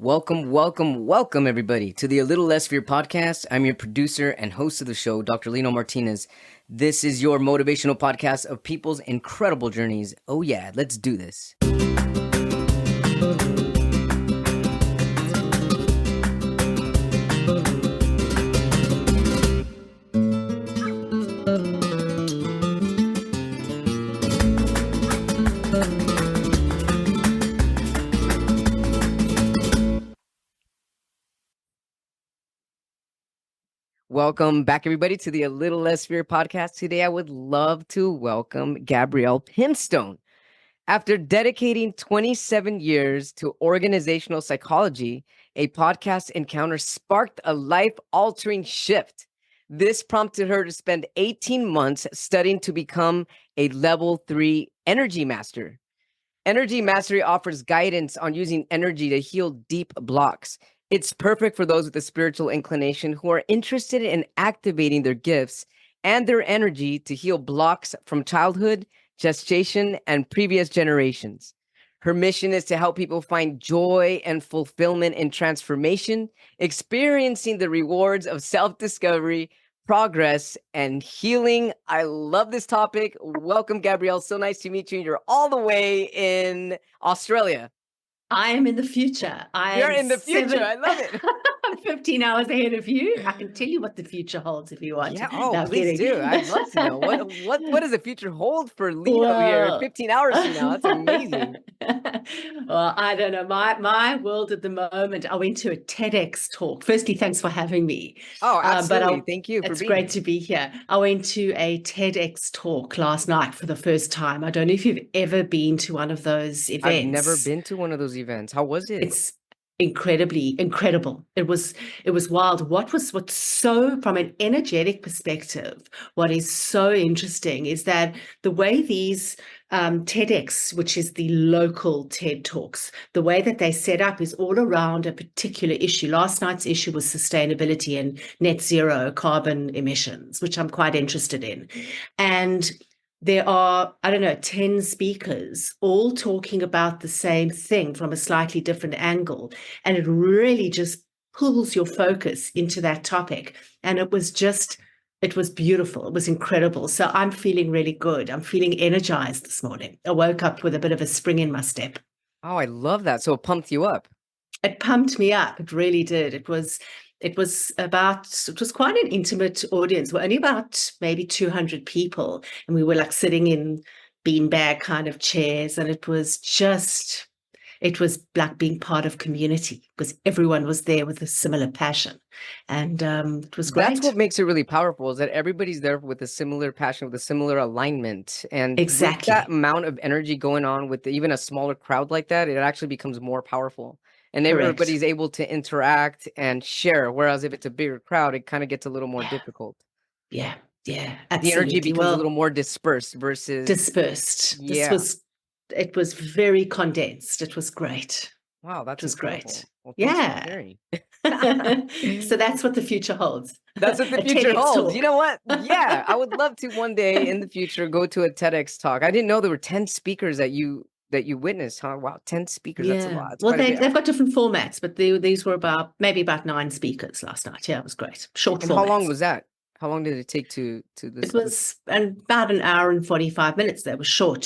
Welcome, everybody, to the A Little Less Fear podcast. I'm your producer and host of the show, Dr. Lino Martinez. This is your motivational podcast of people's incredible journeys. Oh, yeah, let's do this. Welcome back, everybody, to the A Little Less Fear podcast. Today, I would love to welcome Gabrielle Pimstone. After dedicating 27 years to organizational psychology, a podcast encounter sparked a life-altering shift. This prompted her to spend 18 months studying to become a level 3 energy master. Energy Mastery offers guidance on using energy to heal deep blocks. It's perfect for those with a spiritual inclination who are interested in activating their gifts and their energy to heal blocks from childhood, gestation, and previous generations. Her mission is to help people find joy and fulfillment in transformation, experiencing the rewards of self-discovery, progress, and healing. I love this topic. Welcome, Gabrielle. So nice to meet you. You're all the way in Australia. I am in the future. You're in the future. I love it. I'm 15 hours ahead of you. I can tell you what the future holds if you want. Yeah. No, Oh, please do. I'd love to know. What does the future hold for Lino here 15 hours from now? That's amazing. Well, I don't know. My world at the moment, I went to a TEDx talk. Firstly, thanks for having me. Oh, absolutely. Thank you for being here. It's great to be here. I went to a TEDx talk last night for the first time. I don't know if you've ever been to one of those events. I've never been to one of those events. How was it? It's incredible. It was wild. What's so, from an energetic perspective, what is so interesting is that the way these TEDx, which is the local TED Talks, the way that they set up is all around a particular issue. Last night's issue was sustainability and net zero carbon emissions, which I'm quite interested in. And there are, 10 speakers all talking about the same thing from a slightly different angle. And it really just pulls your focus into that topic. And it was beautiful. It was incredible. So I'm feeling really good. I'm feeling energized this morning. I woke up with a bit of a spring in my step. Oh, I love that. So it pumped you up. It pumped me up. It really did. It was quite an intimate audience. We're only about maybe 200 people, and we were like sitting in beanbag kind of chairs, and it was like being part of community because everyone was there with a similar passion, and it was great. That's what makes it really powerful, is that everybody's there with a similar passion, with a similar alignment, and exactly with that amount of energy going on with even a smaller crowd like that, it actually becomes more powerful. And everybody's able to interact and share. Whereas if it's a bigger crowd, it kind of gets a little more difficult. Yeah, absolutely. The energy becomes a little more dispersed versus... Dispersed. Yeah. It was very condensed. It was great. Wow, that was great. Well, yeah. So that's what the future holds. That's what the future holds. Talk. You know what? Yeah, I would love to one day in the future go to a TEDx talk. I didn't know there were 10 speakers that you witnessed, huh? Wow, 10 speakers, that's a lot. Well, they've got different formats, but these were about 9 speakers last night. Yeah, it was great. Short formats. How long was that? How long did it take to this? It was about an hour and 45 minutes. They were short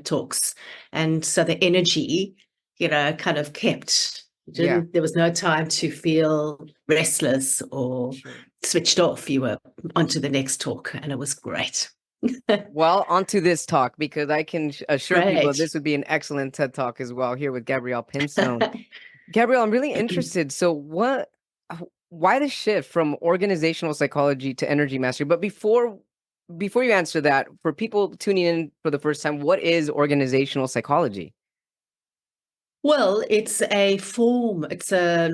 talks. And so the energy, kind of kept. There was no time to feel restless or switched off. You were onto the next talk, and it was great. Well, onto this talk, because I can assure people this would be an excellent TED Talk as well here with Gabrielle Pimstone. Gabrielle, I'm really interested. So why the shift from organizational psychology to energy mastery? But before you answer that, for people tuning in for the first time, what is organizational psychology? Well, it's an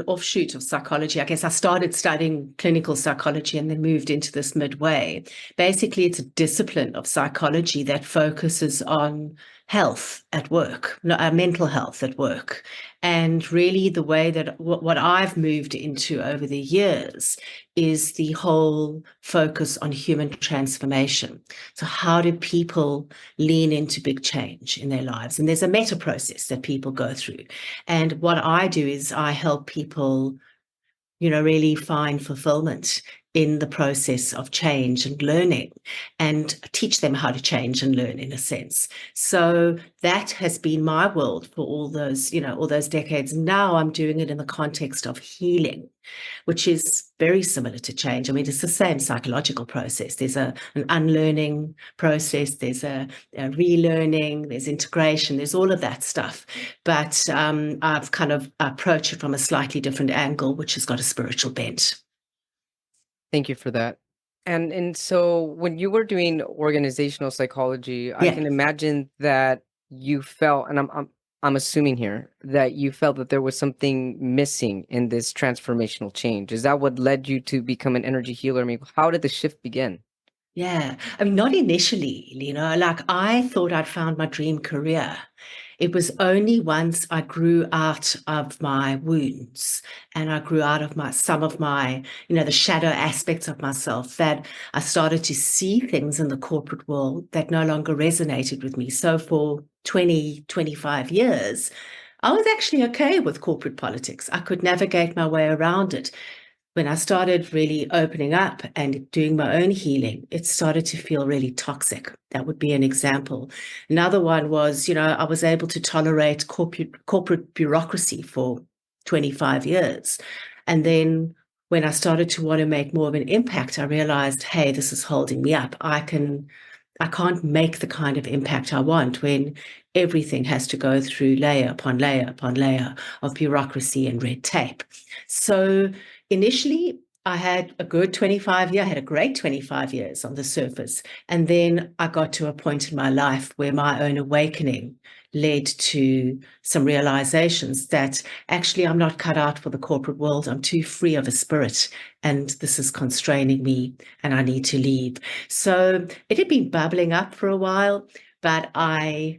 offshoot of psychology. I guess I started studying clinical psychology and then moved into this midway. Basically, it's a discipline of psychology that focuses on health at work, mental health at work. And really the way that what I've moved into over the years is the whole focus on human transformation. So how do people lean into big change in their lives? And there's a meta process that people go through. And what I do is I help people, really find fulfillment in the process of change and learning, and teach them how to change and learn, in a sense. So that has been my world for all those decades. Now I'm doing it in the context of healing, which is very similar to change. I mean, it's the same psychological process. There's an unlearning process, there's a relearning, there's integration, there's all of that stuff. But I've kind of approached it from a slightly different angle, which has got a spiritual bent. Thank you for that. And so when you were doing organizational psychology, I Yeah. can imagine that you felt, and I'm assuming here that you felt that there was something missing in this transformational change. Is that what led you to become an energy healer? I mean, how did the shift begin? Yeah. I mean, not initially, like I thought I'd found my dream career. It was only once I grew out of my wounds and I grew out of some of my, the shadow aspects of myself, that I started to see things in the corporate world that no longer resonated with me. So for 20, 25 years, I was actually okay with corporate politics. I could navigate my way around it. When I started really opening up and doing my own healing, it started to feel really toxic. That would be an example. Another one was, I was able to tolerate corporate bureaucracy for 25 years. And then when I started to want to make more of an impact, I realized, hey, this is holding me up. I can't make the kind of impact I want when everything has to go through layer upon layer upon layer of bureaucracy and red tape. So initially, I had a good 25 years, I had a great 25 years on the surface. And then I got to a point in my life where my own awakening led to some realizations that actually I'm not cut out for the corporate world. I'm too free of a spirit, and this is constraining me, and I need to leave. So it had been bubbling up for a while, but I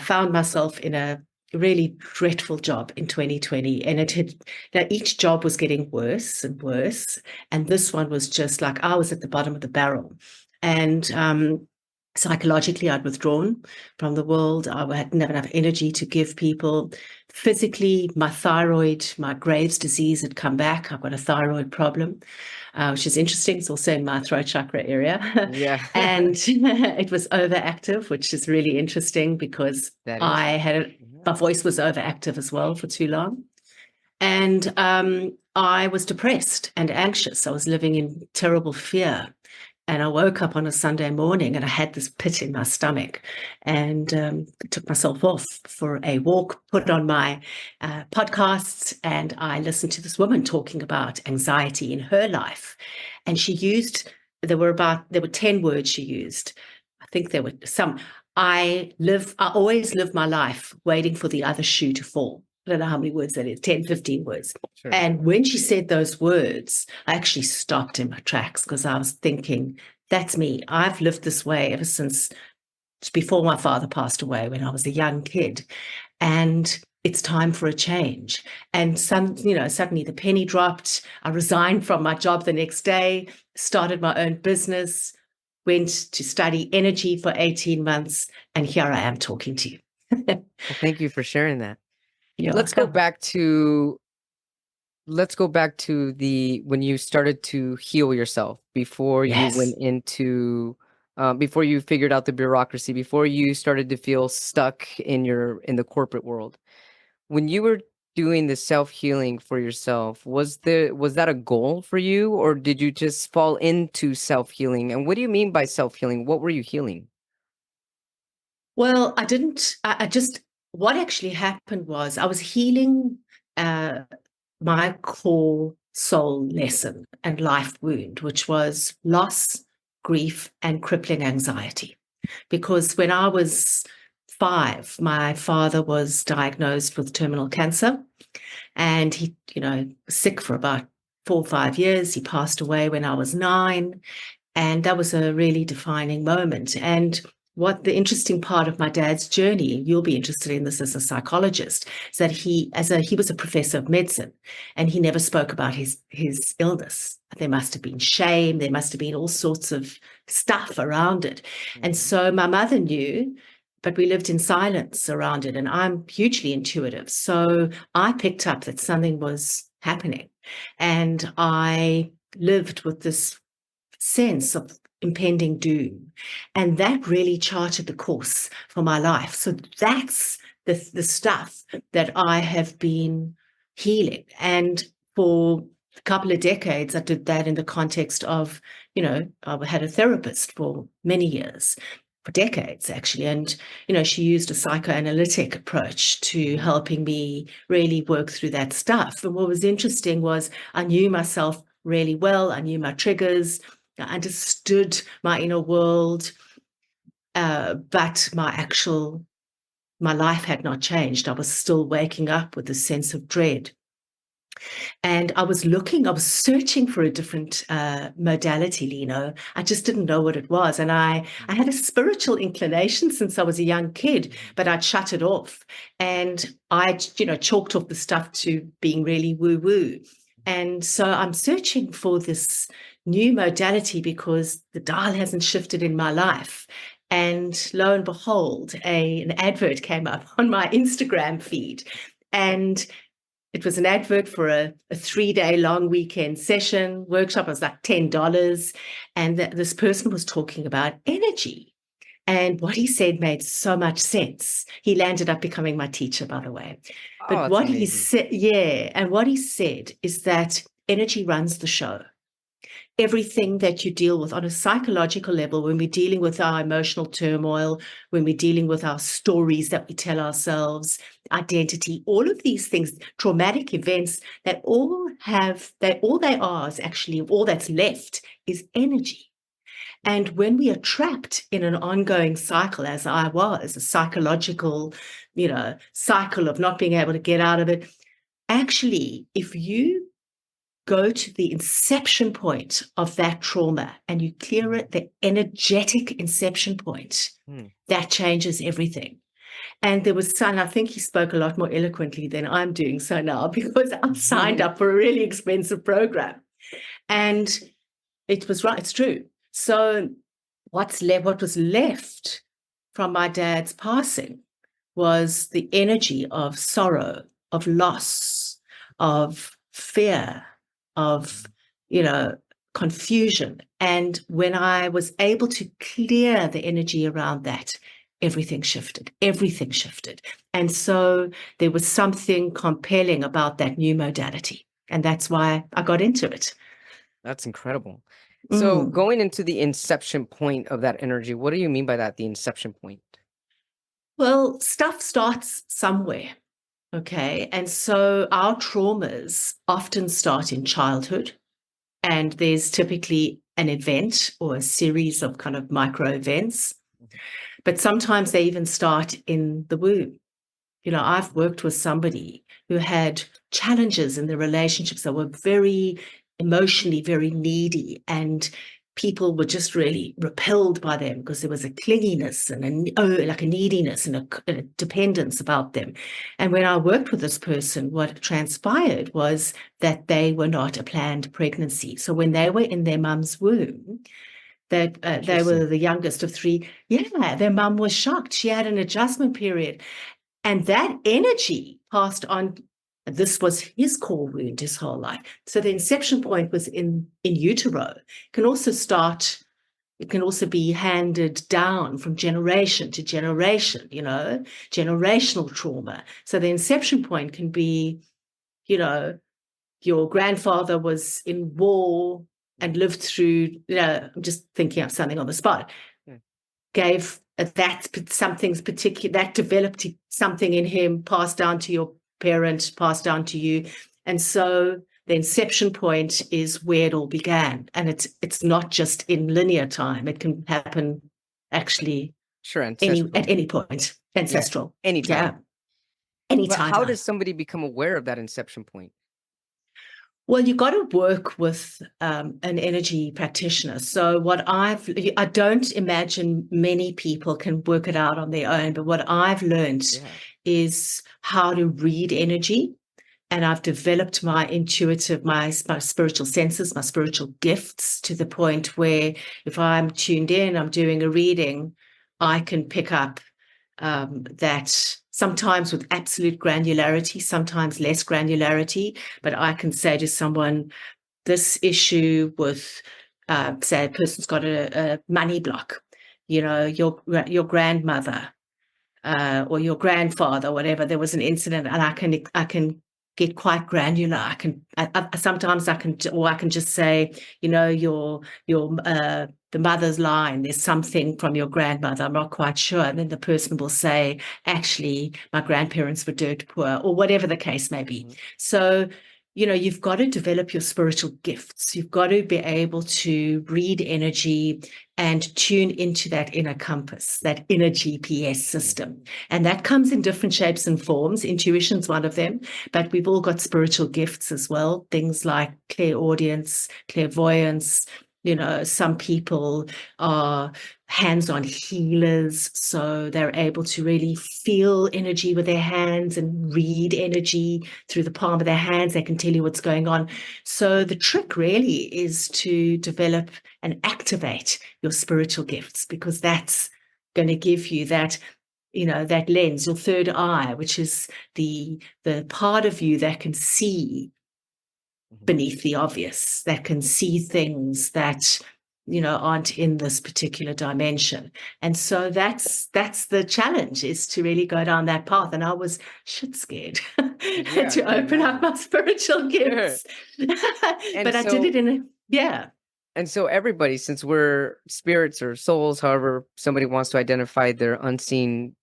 found myself in a really dreadful job in 2020, and each job was getting worse and worse, and this one was just like I was at the bottom of the barrel. And psychologically, I'd withdrawn from the world. I didn't have enough energy to give people. Physically, my thyroid, my Graves' disease had come back. I've got a thyroid problem, which is interesting. It's also in my throat chakra area. Yeah, And it was overactive, which is really interesting because that is. my voice was overactive as well for too long. And I was depressed and anxious. I was living in terrible fear. And I woke up on a Sunday morning and I had this pit in my stomach, and took myself off for a walk, put on my podcasts, and I listened to this woman talking about anxiety in her life. And there were 10 words she used. I think there were some. I always live my life waiting for the other shoe to fall. I don't know how many words that is, 10, 15 words. Sure. And when she said those words, I actually stopped in my tracks because I was thinking, that's me. I've lived this way ever since before my father passed away when I was a young kid. And it's time for a change. And suddenly the penny dropped. I resigned from my job the next day, started my own business, went to study energy for 18 months, and here I am talking to you. Well, thank you for sharing that. You're Let's go welcome. back to the when you started to heal yourself before you Yes. went into before you figured out the bureaucracy, before you started to feel stuck in the corporate world. When you were doing the self-healing for yourself, was that a goal for you, or did you just fall into self-healing? And what do you mean by self-healing? What were you healing? Well, I didn't. I just, what actually happened was I was healing my core soul lesson and life wound, which was loss, grief, and crippling anxiety. Because when I was 5, my father was diagnosed with terminal cancer, and he, was sick for about 4 or 5 years. He passed away when I was 9. And that was a really defining moment. And what the interesting part of my dad's journey, you'll be interested in this as a psychologist, is that he was a professor of medicine, and he never spoke about his illness. There must have been shame, there must have been all sorts of stuff around it. And so my mother knew, but we lived in silence around it. And I'm hugely intuitive. So I picked up that something was happening. And I lived with this sense of impending doom. And that really charted the course for my life. So that's the stuff that I have been healing. And for a couple of decades, I did that in the context of, I had a therapist for many years, for decades actually. And, she used a psychoanalytic approach to helping me really work through that stuff. And what was interesting was I knew myself really well. I knew my triggers. I understood my inner world, but my life had not changed. I was still waking up with a sense of dread. And I was searching for a different modality, Lino. I just didn't know what it was. And I had a spiritual inclination since I was a young kid, but I'd shut it off. And I, chalked off the stuff to being really woo-woo. And so I'm searching for this new modality because the dial hasn't shifted in my life. And lo and behold, an advert came up on my Instagram feed. And it was an advert for a 3-day long weekend session workshop. It was like $10. And this person was talking about energy. And what he said made so much sense. He landed up becoming my teacher, by the way. Oh, But that's what he amazing. said, and what he said is that energy runs the show. Everything that you deal with on a psychological level, when we're dealing with our emotional turmoil, when we're dealing with our stories that we tell ourselves, identity, all of these things, traumatic events, all they are is actually all that's left is energy. And when we are trapped in an ongoing cycle, as I was, a psychological, cycle of not being able to get out of it, actually, if you go to the inception point of that trauma and you clear it, the energetic inception point, that changes everything. And there was son, I think he spoke a lot more eloquently than I'm doing so now because I signed up for a really expensive program. And it was right, it's true. So what was left from my dad's passing was the energy of sorrow, of loss, of fear, of, confusion. And when I was able to clear the energy around that, everything shifted. And so there was something compelling about that new modality. And that's why I got into it. That's incredible. So going into the inception point of that energy, what do you mean by that, the inception point? Well, stuff starts somewhere, okay? And so our traumas often start in childhood, and there's typically an event or a series of kind of micro events, but sometimes they even start in the womb. I've worked with somebody who had challenges in their relationships that were very emotionally very needy, and people were just really repelled by them because there was a clinginess and like a neediness and a dependence about them. And when I worked with this person, what transpired was that they were not a planned pregnancy. So when they were in their mum's womb, that they were the youngest of three. Yeah, their mum was shocked. She had an adjustment period. And that energy passed on. This was his core wound his whole life. So the inception point was in utero. It can also be handed down from generation to generation, generational trauma. So the inception point can be, your grandfather was in war and lived through, I'm just thinking of something on the spot, gave something's particular, that developed something in him, passed down to your parent, passed down to you. And so the inception point is where it all began. And it's not just in linear time. It can happen actually at any point. Ancestral. Yeah, anytime. Yeah. Anytime. But how does somebody become aware of that inception point? Well, you got to work with an energy practitioner. So I don't imagine many people can work it out on their own, but what I've learned Yeah. is how to read energy. And I've developed my spiritual senses, my spiritual gifts to the point where if I'm tuned in, I'm doing a reading, I can pick up that sometimes with absolute granularity, sometimes less granularity, but I can say to someone, this issue with, say, a person's got a money block, your grandmother or your grandfather, whatever. There was an incident, and I can get quite granular. Sometimes I can just say, your the mother's line. There's something from your grandmother. I'm not quite sure, and then the person will say, actually, my grandparents were dirt poor, or whatever the case may be. Mhm. So. You've got to develop your spiritual gifts. You've got to be able to read energy and tune into that inner compass, that inner GPS system. And that comes in different shapes and forms. Intuition's one of them, but we've all got spiritual gifts as well. Things like clairaudience, clairvoyance. Some people are hands-on healers, so they're able to really feel energy with their hands and read energy through the palm of their hands. They can tell you what's going on. So the trick really is to develop and activate your spiritual gifts, because that's going to give you that lens, your third eye, which is the part of you that can see Mhm. beneath the obvious, that can see things that aren't in this particular dimension. And so that's the challenge, is to really go down that path. And I was shit scared Yeah, I to can open up imagine. my spiritual Sure. gifts. And But I did it so yeah. and so everybody, since we're spirits or souls, however somebody wants to identify their unseen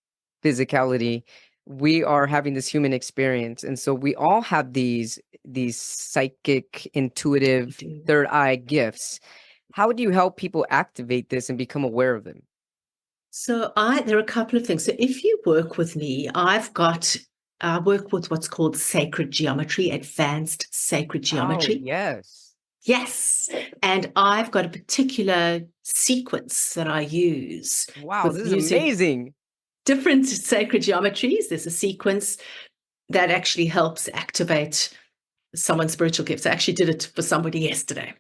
physicality, we are having this human experience. And so we all have these psychic, We intuitive, do. third eye gifts. How do you help people activate this and become aware of them? So there are a couple of things. So if you work with me, I work with what's called sacred geometry, advanced sacred Oh, geometry. yes. Yes. And I've got a particular sequence that I use Wow, with this is using amazing. different sacred geometries. There's a sequence that actually helps activate someone's spiritual gifts. I actually did it for somebody yesterday.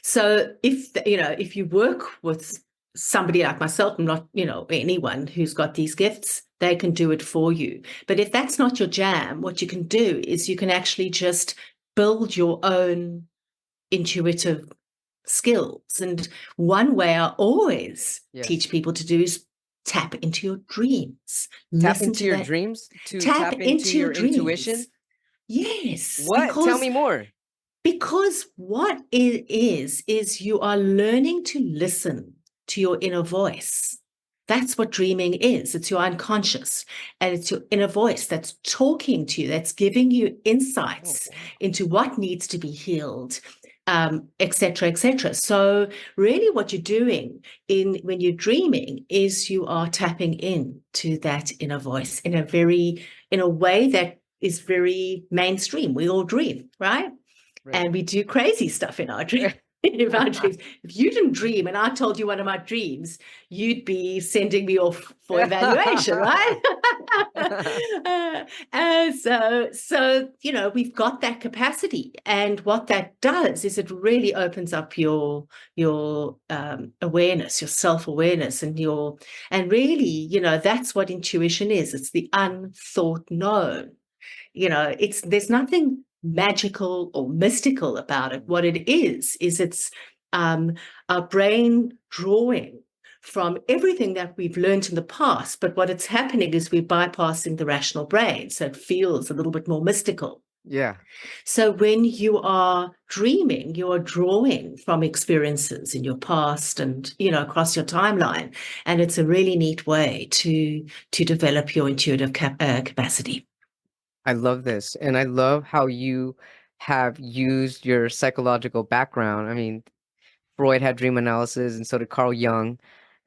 So if you work with somebody like myself, and not, anyone who's got these gifts, they can do it for you. But if that's not your jam, what you can do is you can actually just build your own intuitive skills. And one way I always teach Yes. people to do is tap into your dreams. Tap Listen into to your that. dreams to Tap tap into into your your intuition. dreams. Yes, What? Tell me more. because what it is you are learning to listen to your inner voice. That's what dreaming is. It's your unconscious, and it's your inner voice that's talking to you, that's giving you Oh, insights wow. into what needs to be healed, etc., etc. So, really, what you're doing in when you're dreaming is you are tapping in to that inner voice in a way that is very mainstream. We all dream, right? Right. And we do crazy stuff in our dreams. In our dreams. If you didn't dream and I told you one of my dreams, you'd be sending me off for evaluation, right? So we've got that capacity, and what that does is it really opens up your awareness, your self awareness, and really, that's what intuition is. It's the unthought known. There's nothing magical or mystical about it. What it is it's um, our brain drawing from everything that we've learned in the past. But what it's happening is we're bypassing the rational brain, so it feels a little bit more mystical. Yeah. So when you are dreaming, you are drawing from experiences in your past and across your timeline, and it's a really neat way to develop your intuitive capacity. I love this. And I love how you have used your psychological background. I mean, Freud had dream analysis and so did Carl Jung.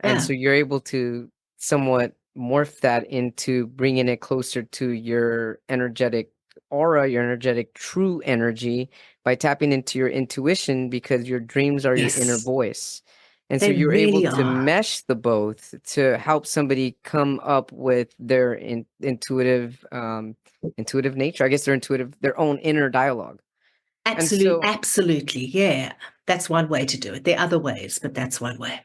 And Yeah. so you're able to somewhat morph that into bringing it closer to your energetic aura, your energetic true energy by tapping into your intuition, because your dreams are your inner Yes, voice. And so they you're able really to are. mesh the both to help somebody come up with their intuitive nature. I guess their own inner dialogue. And so Absolutely. Yeah. That's one way to do it. There are other ways, but that's one way.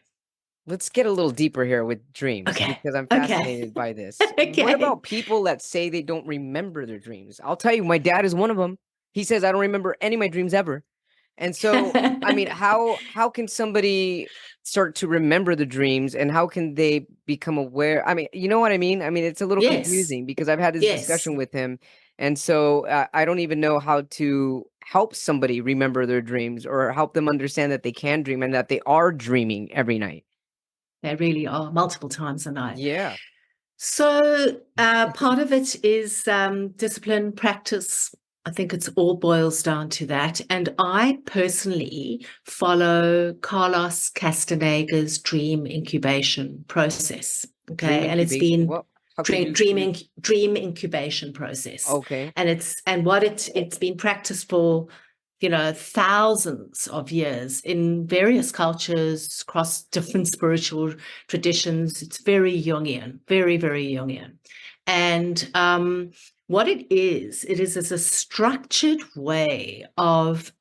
let's get a little deeper here with dreams, Okay. because I'm Okay. fascinated by this. What Okay. about people that say they don't remember their dreams? I'll tell you, my dad is one of them. He says, I don't remember any of my dreams ever. And so, I mean, how can somebody start to remember the dreams, and how can they become aware? I mean, you know what I mean? I mean, it's a little Yes. confusing because I've had this Yes. discussion with him. And so I don't even know how to help somebody remember their dreams, or help them understand that they can dream and that they are dreaming every night. They really are multiple times a night. Yeah. So part of it is discipline, practice. I think it's all boils down to that. And I personally follow Carlos Castanega's dream incubation process. Dream Okay. And it's incubation. been What? How could you dream incubation process. Okay. And it's been practiced for thousands of years in various cultures across different spiritual traditions. It's very Jungian, very, very Jungian. And what it is a structured way of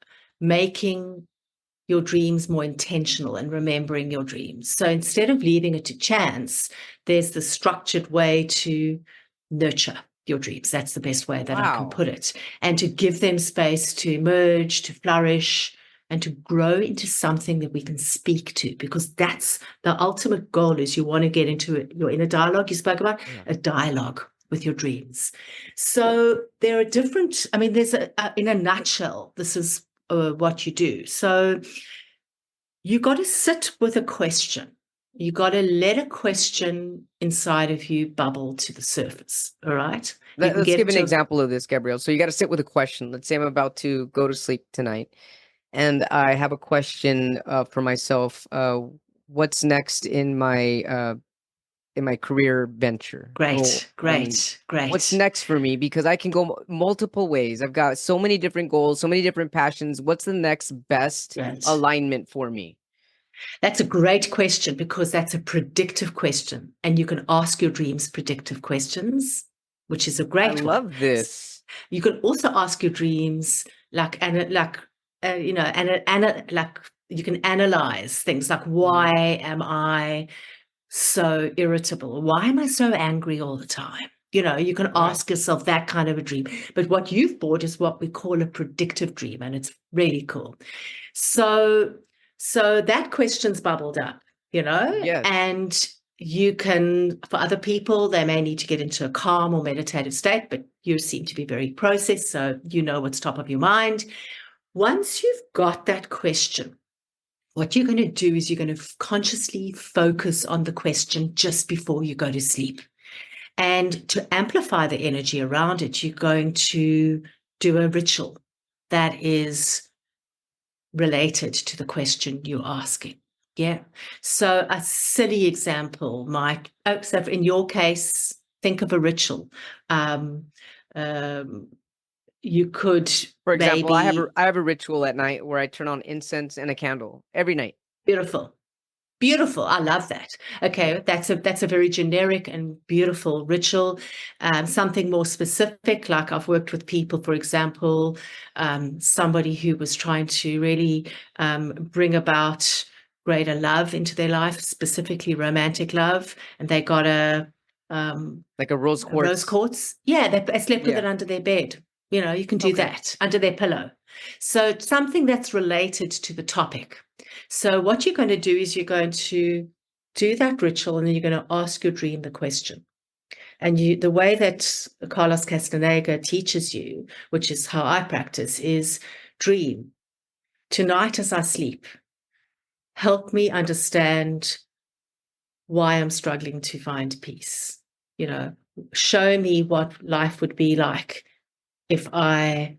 making your dreams more intentional and remembering your dreams. So instead of leaving it to chance, there's the structured way to nurture your dreams. That's the best way that I can Wow. put it. And to give them space to emerge, to flourish, and to grow into something that we can speak to, because that's the ultimate goal. Is you want to get into your inner dialogue you spoke about, Yeah. a dialogue with your dreams. So there are different, I mean, there's in a nutshell, this is what you do. So you got to sit with a question. You got to let a question inside of you bubble to the surface. All right. You can Let's get give an into example of this, Gabrielle. So you got to sit with a question. Let's say I'm about to go to sleep tonight, and I have a question for myself. What's next in my career venture goal? great, I mean, great, what's great. next for me? Because I can go multiple ways. I've got so many different goals, so many different passions. What's the next best Great. alignment for me? That's a great question because that's a predictive question. And you can ask your dreams predictive questions, which is a I great one. love this. You can also ask your dreams like you can analyze things like, Mhm. why am I so irritable? Why am I so angry all the time? You can Right. ask yourself that kind of a dream. But what you've bought is what we call a predictive dream, and it's really cool. So, so that question's bubbled up, Yes. and you can, for other people, they may need to get into a calm or meditative state, but you seem to be very processed, so you know what's top of your mind. Once you've got that question, what you're going to do is you're going to consciously focus on the question just before you go to sleep. And to amplify the energy around it, you're going to do a ritual that is related to the question you're asking. Yeah. So a silly example might, so in your case, think of a ritual. Um, um, you could For example, maybe, I have a ritual at night where I turn on incense and a candle every night. beautiful. Beautiful. I love that. Okay, that's a very generic and beautiful ritual. Something more specific, like I've worked with people, for example, somebody who was trying to really bring about greater love into their life, specifically romantic love, and they got Like a rose a rose quartz. quartz. Yeah, they slept with Yeah. it under their bed. You can do Okay. that under their pillow. So something that's related to the topic. So what you're going to do is you're going to do that ritual, and then you're going to ask your dream the question. And the way that Carlos Castaneda teaches you, which is how I practice, is dream. Tonight as I sleep, help me understand why I'm struggling to find peace. Show me what life would be like if I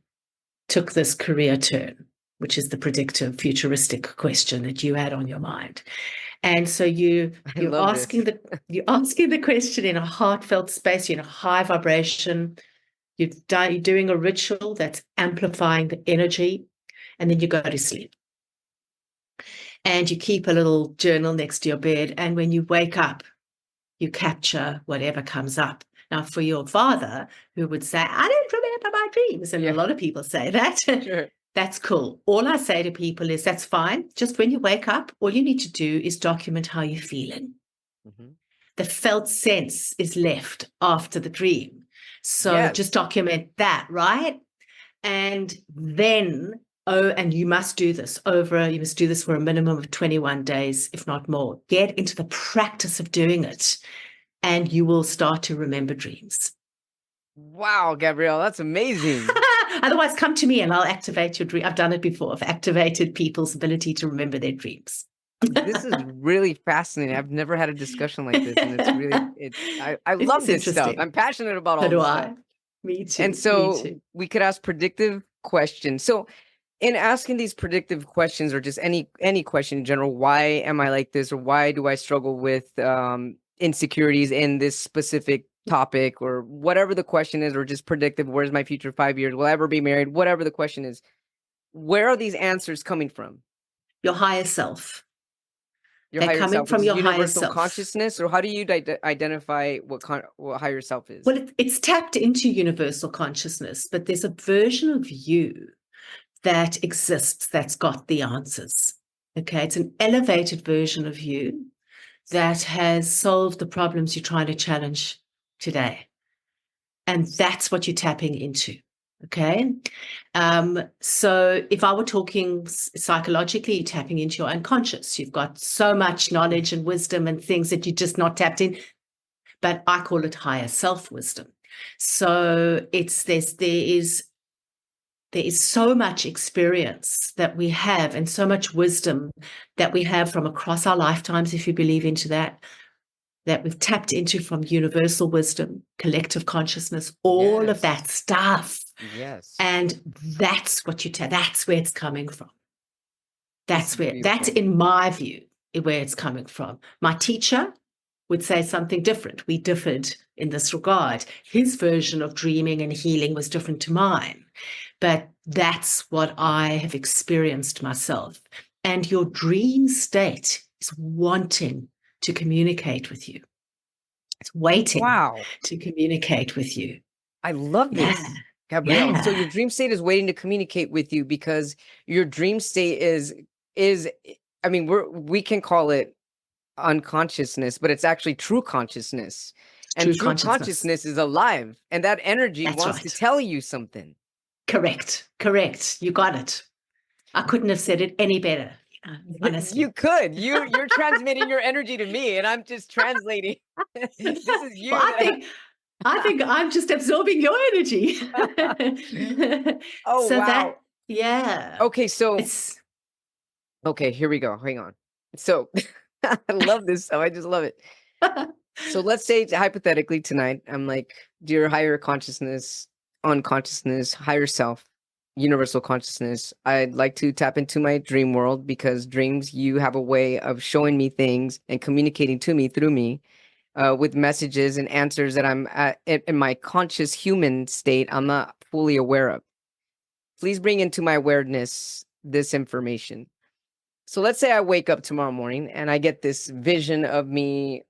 took this career turn, which is the predictive, futuristic question that you had on your mind. And so I you're love this. asking the question in a heartfelt space, in a high vibration. You're doing a ritual that's amplifying the energy, and then you go to sleep. And you keep a little journal next to your bed, and when you wake up, you capture whatever comes up. Now, for your father, who would say, I don't remember my dreams, and a lot of people say that, Sure. that's cool. All I say to people is, that's fine. Just when you wake up, all you need to do is document how you're feeling. Mm-hmm. The felt sense is left after the dream. So just document that, right? And then, and you must do this for a minimum of 21 days, if not more. Get into the practice of doing it, and you will start to remember dreams. Wow, Gabrielle, that's amazing. Otherwise, come to me and I'll activate your dream. I've done it before. I've activated people's ability to remember their dreams. This is really fascinating. I've never had a discussion like this, and it's really I It love is this stuff. interesting. I'm passionate about So all do this I. stuff. Me too. And so Me too. we could ask predictive questions. So in asking these predictive questions, or just any question in general, why am I like this, or why do I struggle with insecurities in this specific topic, or whatever the question is, or just predictive, where's my future 5 years, will I ever be married, whatever the question is, where are these answers coming from? Your higher self. Your They're higher coming self, which from is your higher universal self. consciousness, or how do you identify what higher self is? Well, it's tapped into universal consciousness, but there's a version of you that exists that's got the answers. Okay, it's an elevated version of you that has solved the problems you're trying to challenge today. And that's what you're tapping into. Okay. So if I were talking psychologically, you're tapping into your unconscious. You've got so much knowledge and wisdom and things that you're just not tapped in. But I call it higher self-wisdom. So there is so much experience that we have, and so much wisdom that we have from across our lifetimes, if you believe into that we've tapped into from universal wisdom, collective consciousness, all of that stuff. Yes. And that's what that's where it's coming from. That's in my view, where it's coming from. My teacher would say something different. We differed in this regard. His version of dreaming and healing was different to mine. But that's what I have experienced myself. And your dream state is wanting to communicate with you. It's waiting to communicate with you. I love this, Gabrielle. Yeah. So your dream state is waiting to communicate with you, because your dream state is, I mean, we can call it unconsciousness, but it's actually true consciousness. And true consciousness is alive, and that energy wants to tell you something. Correct. You got it. I couldn't have said it any better. Honestly. You could. You're transmitting your energy to me, and I'm just translating. This is you. Well, I think I'm just absorbing your energy. Oh, so wow. Okay, so okay, here we go. Hang on. So I love this stuff. I just love it. So let's say hypothetically tonight, I'm like, dear higher consciousness, unconsciousness, higher self, universal consciousness, I'd like to tap into my dream world, because dreams, you have a way of showing me things and communicating to me through me with messages and answers that I'm in my conscious human state, I'm not fully aware of. Please bring into my awareness this information. So let's say I wake up tomorrow morning and I get this vision of me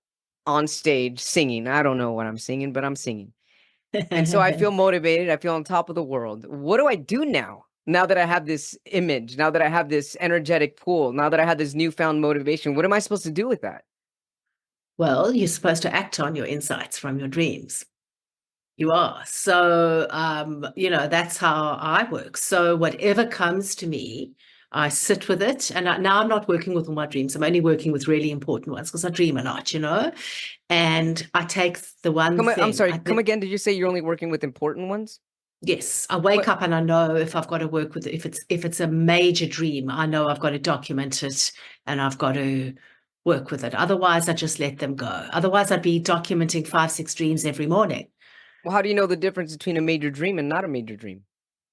on stage singing. I don't know what I'm singing, but I'm singing. And so I feel motivated. I feel on top of the world. What do I do now? Now that I have this image, now that I have this energetic pool, now that I have this newfound motivation, what am I supposed to do with that? Well, you're supposed to act on your insights from your dreams. You are. So, that's how I work. So whatever comes to me, I sit with it. And now I'm not working with all my dreams. I'm only working with really important ones, because I dream a lot, and I take the one thing. I'm sorry, come again. Did you say you're only working with important ones? Yes. I wake up and I know if I've got to work with it. If it's a major dream, I know I've got to document it and I've got to work with it. Otherwise, I just let them go. Otherwise, I'd be documenting 5, 6 dreams every morning. Well, how do you know the difference between a major dream and not a major dream?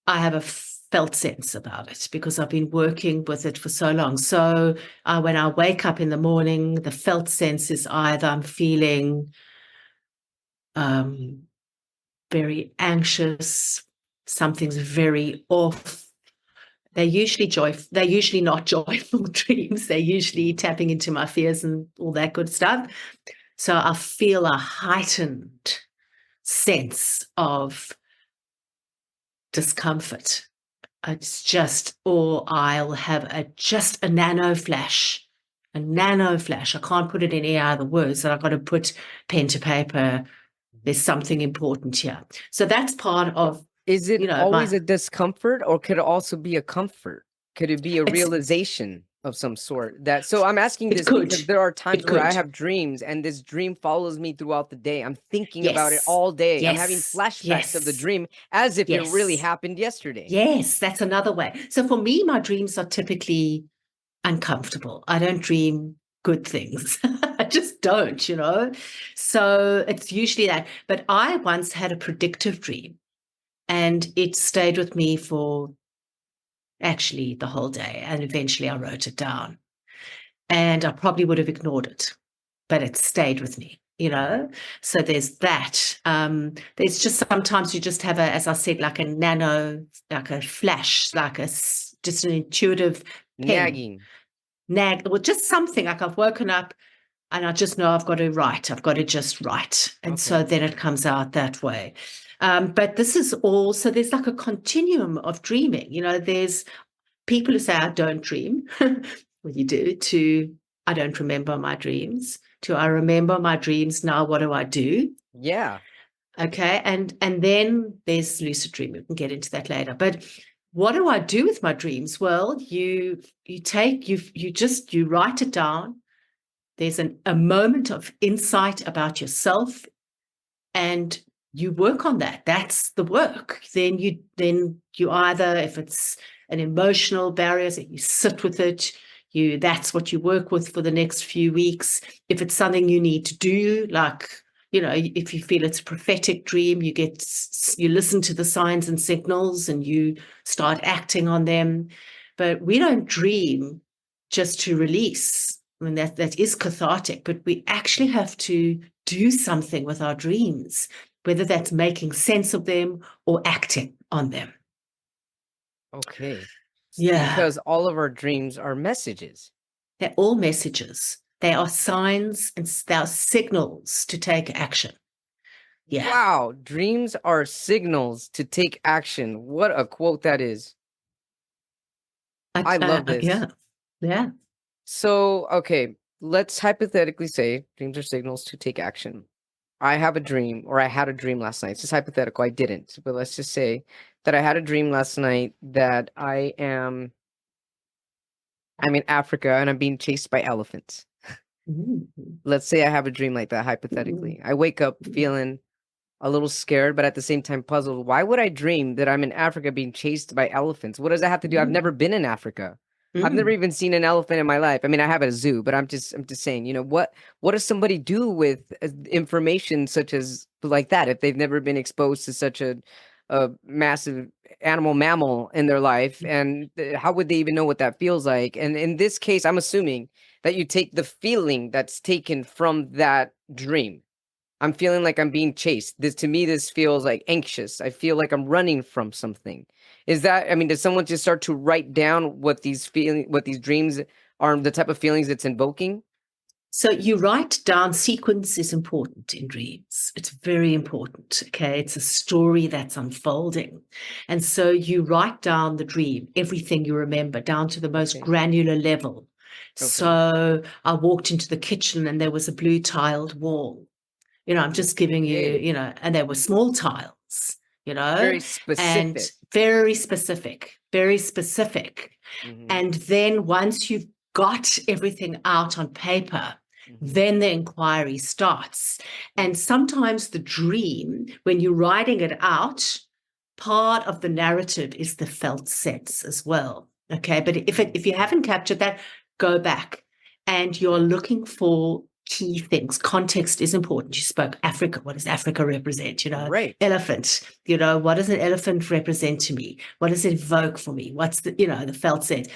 I have a felt sense about it, because I've been working with it for so long. So when I wake up in the morning, the felt sense is either I'm feeling very anxious, something's very off. They're usually not joyful dreams. They're usually tapping into my fears and all that good stuff. So I feel a heightened sense of discomfort. It's just, or I'll have just a nano flash. A nano flash. I can't put it in any other words. So I've got to put pen to paper. There's something important here. So that's part of, Is it always my, a discomfort, or could it also be a comfort? Could it be a it's, realization of some sort? So I'm asking it this because could, there are times it where I could. have dreams and this dream follows me throughout the day. I'm thinking about it Yes, all day. I'm having yes, flashbacks of the yes, dream as if it really yes, happened yesterday. yes. That's another way. So for me, my dreams are typically uncomfortable. I don't dream good things. I just don't, So it's usually that. But I once had a predictive dream and it stayed with me for actually the whole day. And eventually I wrote it down. And I probably would have ignored it, but it stayed with me. So there's that. There's just sometimes you just have as I said, like like a flash, just an intuitive ping, Nagging. or just something like I've woken up and I just know I've got to write. I've got to just write. And so Okay. then it comes out that way. But this is also, there's like a continuum of dreaming. There's people who say, I don't dream. Well, you do, to I don't remember my dreams, to I remember my dreams. Now, what do I do? Yeah. Okay. And then there's lucid dreaming. We can get into that later. But what do I do with my dreams? Well, you write it down. There's a moment of insight about yourself and you work on that. That's the work. Then you either, if it's an emotional barrier, so you sit with it, that's what you work with for the next few weeks. If it's something you need to do, like, if you feel it's a prophetic dream, you listen to the signs and signals and you start acting on them. But we don't dream just to release. I mean, that is cathartic, but we actually have to do something with our dreams, whether that's making sense of them or acting on them. Okay. Yeah, Because all of our dreams are messages. they're all messages. They are signs and they are signals to take action. Yeah. Wow. Dreams are signals to take action. What a quote that is. I love this. Yeah. Yeah. So, okay, let's hypothetically say dreams are signals to take action. I have a dream, or I had a dream last night. It's just hypothetical. I didn't, but let's just say that I had a dream last night that I'm in Africa and I'm being chased by elephants. Mm-hmm. Let's say I have a dream like that hypothetically. I wake up feeling a little scared, but at the same time puzzled. Why would I dream that I'm in Africa being chased by elephants? What does that have to do? I've never been in Africa. I've never even seen an elephant in my life. I mean, I have at a zoo, but I'm just saying, what does somebody do with information such as like that if they've never been exposed to such a massive mammal in their life? And how would they even know what that feels like? And in this case, I'm assuming that you take the feeling that's taken from that dream. I'm feeling like I'm being chased. To me, this feels like anxious. I feel like I'm running from something. Does someone just start to write down what these dreams are, the type of feelings it's invoking? So you write down. Sequence is important in dreams. It's very important. Okay. It's a story that's unfolding. And so you write down the dream, everything you remember, down to the most Okay. granular level. Okay. So I walked into the kitchen and there was a blue tiled wall. I'm just giving you, Okay. and there were small tiles, Very and specific. very specific, very specific. Hmm. And then once you've got everything out on paper, Hmm. then the inquiry starts. And sometimes the dream, when you're writing it out, part of the narrative is the felt sense as well. Okay. But if you haven't captured that, go back and you're looking for key things. Context is important. You spoke Africa. What does Africa represent? Right. Elephant. What does an elephant represent to me? What does it evoke for me? What's the felt sense?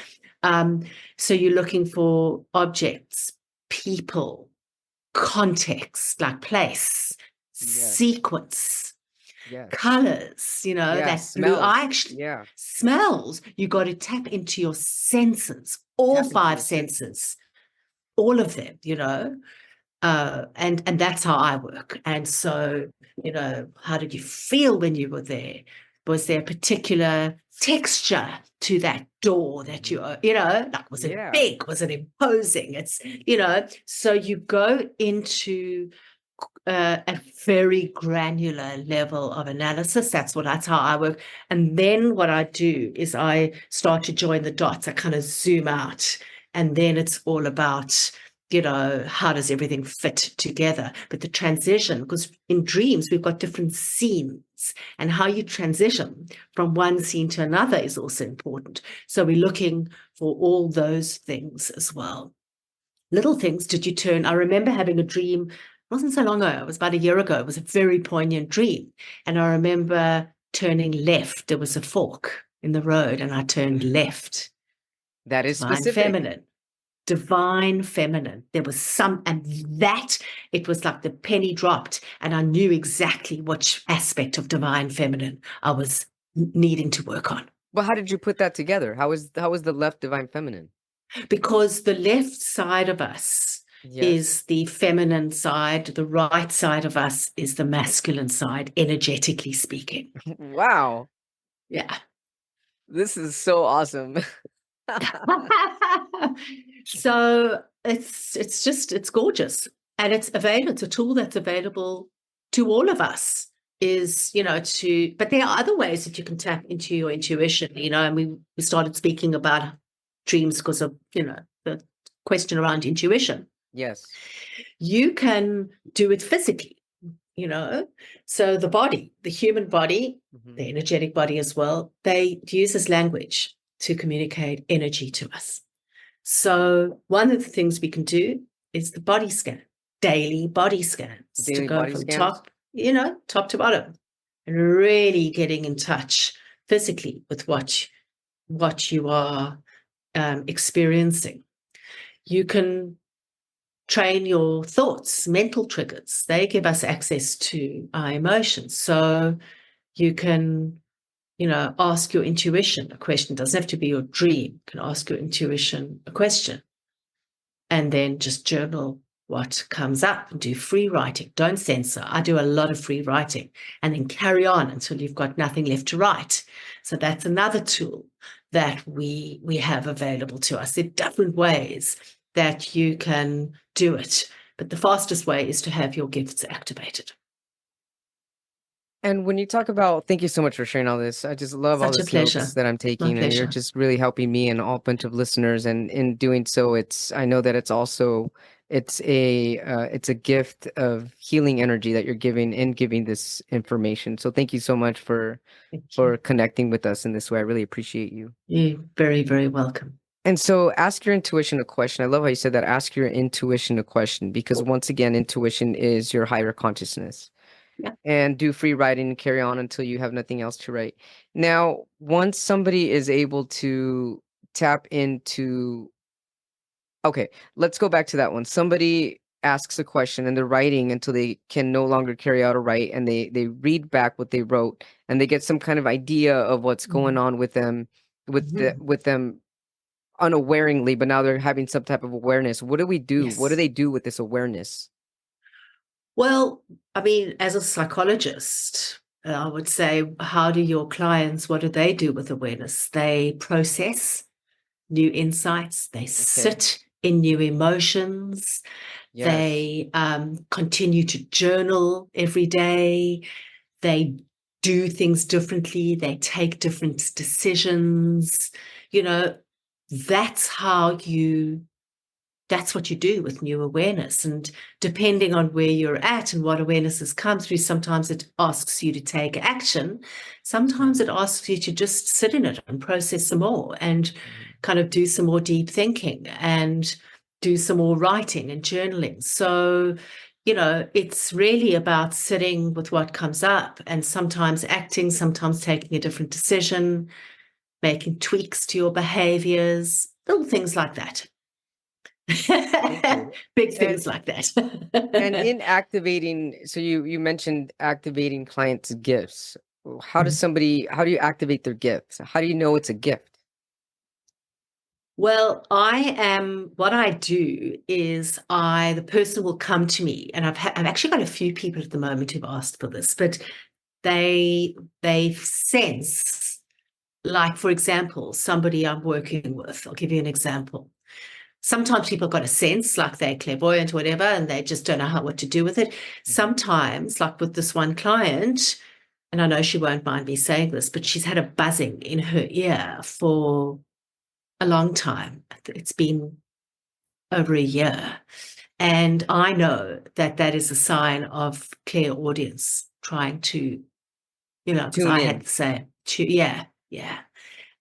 So you're looking for objects, people, context, like place, Yes. sequence. Yes. colors, Yeah. that blue eye, Smells. actually Yeah. smells. You got to tap into your senses, all Tap into five your senses. senses, all of them, and that's how I work. And so, how did you feel when you were there? Was there a particular texture to that door that like, was it Yeah. big? Was it imposing? It's, so you go into a very granular level of analysis. That's how I work. And then what I do is I start to join the dots. I kind of zoom out, and then it's all about, how does everything fit together? But the transition, because in dreams, we've got different scenes, and how you transition from one scene to another is also important. So we're looking for all those things as well. Little things. I remember having a dream, it wasn't so long ago, it was about a year ago. It was a very poignant dream. And I remember turning left. There was a fork in the road, and I turned left. That is Divine specific. feminine. Divine feminine. There was and that, it was like the penny dropped, and I knew exactly which aspect of divine feminine I was needing to work on. But how did you put that together? How is the left divine feminine? Because the left side of us Yes. is the feminine side, the right side of us is the masculine side, energetically speaking. Wow. Yeah. This is so awesome. So it's gorgeous, and it's available. It's a tool that's available to all of us. But there are other ways that you can tap into your intuition. And we started speaking about dreams because of the question around intuition. Yes. You can do it physically. So the human body, Mhm. the energetic body as well, they use this language to communicate energy to us. So one of the things we can do is the body scan, daily body scans, to Daily go body from scans. top to bottom, and really getting in touch physically with what you are experiencing. You can train your thoughts, mental triggers. They give us access to our emotions. So you can, ask your intuition a question. It doesn't have to be your dream. You can ask your intuition a question, and then just journal what comes up and do free writing. Don't censor. I do a lot of free writing, and then carry on until you've got nothing left to write. So that's another tool that we have available to us. There are different ways that you can do it, but the fastest way is to have your gifts activated. And when you talk about, thank you so much for sharing all this. I just love all Such a this notes pleasure. that I'm My taking, and you're pleasure. just really helping me and all bunch of listeners. And in doing so, I know that it's a gift of healing energy that you're giving in giving this information. So thank you so much for Thank you. for connecting with us in this way. I really appreciate you. You're very, very welcome. And so ask your intuition a question. I love how you said that. Ask your intuition a question, because once again, intuition is your higher consciousness. Yeah. And do free writing and carry on until you have nothing else to write. Now, once somebody is able to tap into, okay, let's go back to that one. Somebody asks a question and they're writing until they can no longer carry out a write, and they read back what they wrote, and they get some kind of idea of what's going Mhm. on with them, Mhm. with them unawareingly, but now they're having some type of awareness. What do we do? What do Yes. they do with this awareness? Well, I mean, as a psychologist, I would say, how do your clients, what do they do with awareness? They process new insights, they Okay. sit in new emotions, Yes. they continue to journal every day, they do things differently, they take different decisions. You know, that's how you that's what you do with new awareness. And depending on where you're at and what awareness has come through, sometimes it asks you to take action. Sometimes Mhm. it asks you to just sit in it and process some more, and Mhm. kind of do some more deep thinking and do some more writing and journaling. So, it's really about sitting with what comes up, and sometimes acting, sometimes taking a different decision, making tweaks to your behaviors, little things like that. Thank you. Big And things like and that. in activating, so you mentioned activating clients' gifts. Mm. How do you activate their gifts? How do you know it's a gift? Well, what I do is the person will come to me, and I've actually got a few people at the moment who've asked for this, but they sense, like, for example, somebody I'm working with, I'll give you an example. Sometimes people got a sense, like they're clairvoyant or whatever, and they just don't know what to do with it. Mhm. Sometimes, like with this one client, and I know she won't mind me saying this, but she's had a buzzing in her ear for a long time. It's been over a year. And I know that that is a sign of clairaudience trying to, because Tune I had in. the same. Yeah, yeah.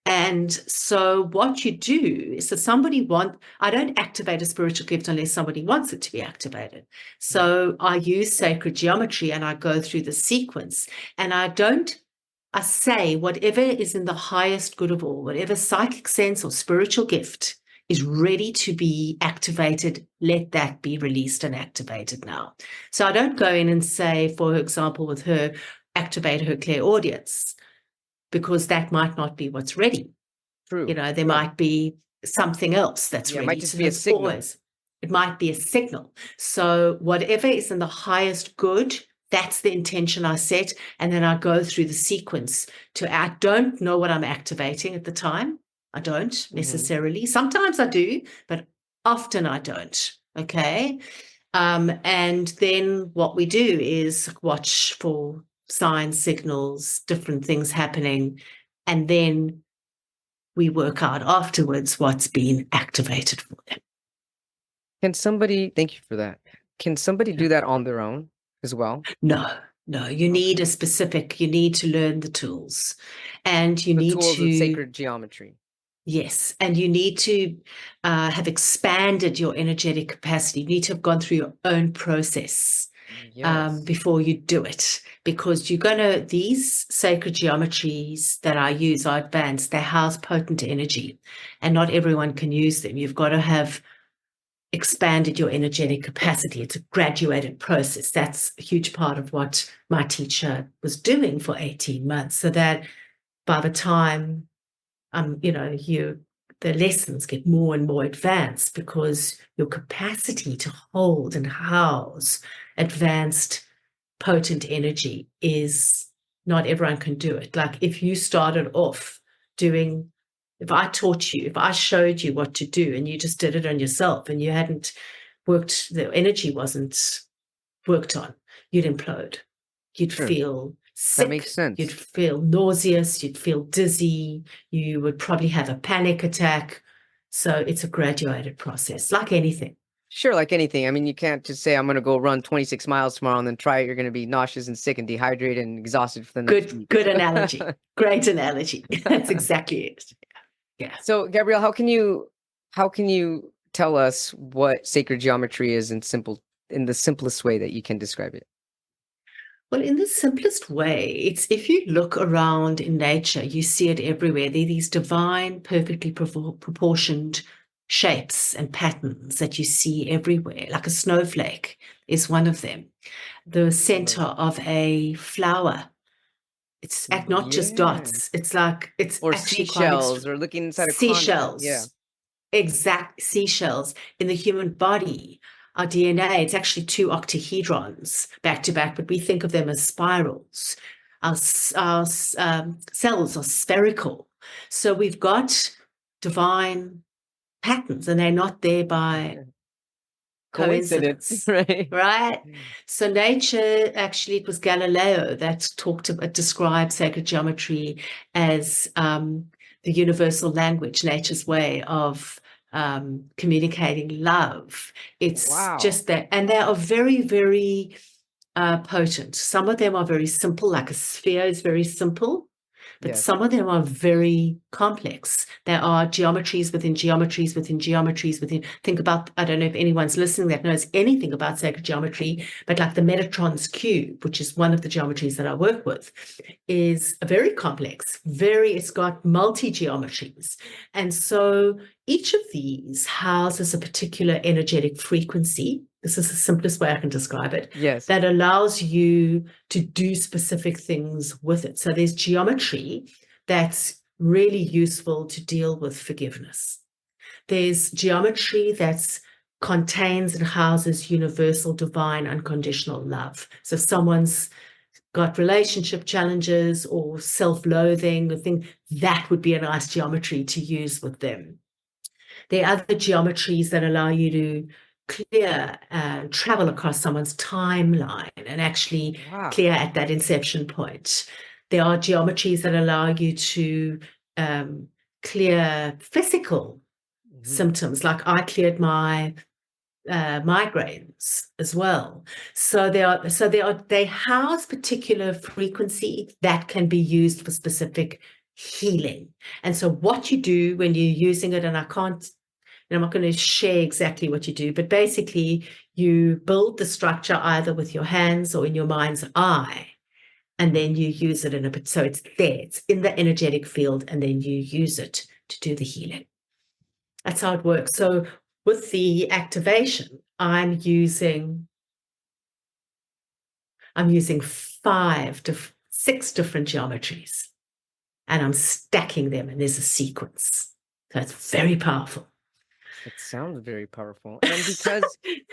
And so what you do is, I don't activate a spiritual gift unless somebody wants it to be activated. Mhm. So I use sacred geometry and I go through the sequence, and I say whatever is in the highest good of all, whatever psychic sense or spiritual gift is ready to be activated, let that be released and activated now. So I don't go in and say, for example, with her, activate her clairaudience, because that might not be what's ready. True. There True. might be something else that's Yeah, it might ready. just So be a there's signal. always, it might be a signal. So whatever is in the highest good, that's the intention I set. And then I go through the sequence I don't know what I'm activating at the time. I don't Hmm. necessarily. Sometimes I do, but often I don't. Okay. And then what we do is watch for signs, signals, different things happening. And then we work out afterwards what's been activated for them. Thank you for that. Can somebody do that on their own as well? No, no, Okay. you need to learn the tools, and you The need tools of to, sacred geometry. yes, and you need to have expanded your energetic capacity. You need to have gone through your own process Yes. before you do it, because these sacred geometries that I use are advanced. They house potent energy, and not everyone can use them. You've got to have expanded your energetic capacity. It's a graduated process. That's a huge part of what my teacher was doing for 18 months, so that by the time the lessons get more and more advanced, because your capacity to hold and house advanced potent energy is, not everyone can do it. Like, if you started off doing if I taught you, if I showed you what to do and you just did it on yourself and you hadn't the energy wasn't worked on, you'd implode. You'd Sure. feel That makes sick, you'd sense. feel nauseous, you'd feel dizzy, you would probably have a panic attack. So it's a graduated process, like anything. Sure, like anything. I mean, you can't just say, I'm going to go run 26 miles tomorrow and then try it. You're going to be nauseous and sick and dehydrated and exhausted for the next week. Good analogy. Great analogy. That's exactly it. Yeah. So, Gabrielle, how can you tell us what sacred geometry is in the simplest way that you can describe it? Well, in the simplest way, it's, if you look around in nature, you see it everywhere. There are these divine, perfectly proportioned shapes and patterns that you see everywhere, like a snowflake is one of them. The center Sure. of a flower, it's not just Yeah. dots. It's Or actually quite seashells or looking inside a conch. Yeah. seashells, exact seashells in the human body. Our DNA, it's actually two octahedrons back to back, but we think of them as spirals. Our cells are spherical. So we've got divine patterns, and they're not there by Coincidence, coincidence, right? right? So nature, actually, it was Galileo that described sacred geometry as the universal language, nature's way of communicating love. It's Wow. just that, and they are very, very potent. Some of them are very simple, like a sphere is very simple, but Yes. some of them are very complex. There are geometries within geometries within geometries within. Think about, I don't know if anyone's listening that knows anything about sacred geometry, but like the Metatron's cube, which is one of the geometries that I work with, is very complex, it's got multi-geometries. And so each of these houses a particular energetic frequency. This is the simplest way I can describe it. Yes. That allows you to do specific things with it. So there's geometry that's really useful to deal with forgiveness. There's geometry that's contains and houses universal, divine, unconditional love. So if someone's got relationship challenges or self-loathing, that would be a nice geometry to use with them. There are other geometries that allow you to clear and travel across someone's timeline and actually clear at that inception point. There are geometries that allow you to clear physical symptoms, like I cleared my migraines as well. So they house particular frequency that can be used for specific healing. And so what you do when you're using it, and I'm not going to share exactly what you do, but basically you build the structure either with your hands or in your mind's eye, and then you use it so it's there, it's in the energetic field, and then you use it to do the healing. That's how it works. So with the activation, I'm using 6 different geometries, and I'm stacking them, and there's a sequence. So it's very powerful. It sounds very powerful. And because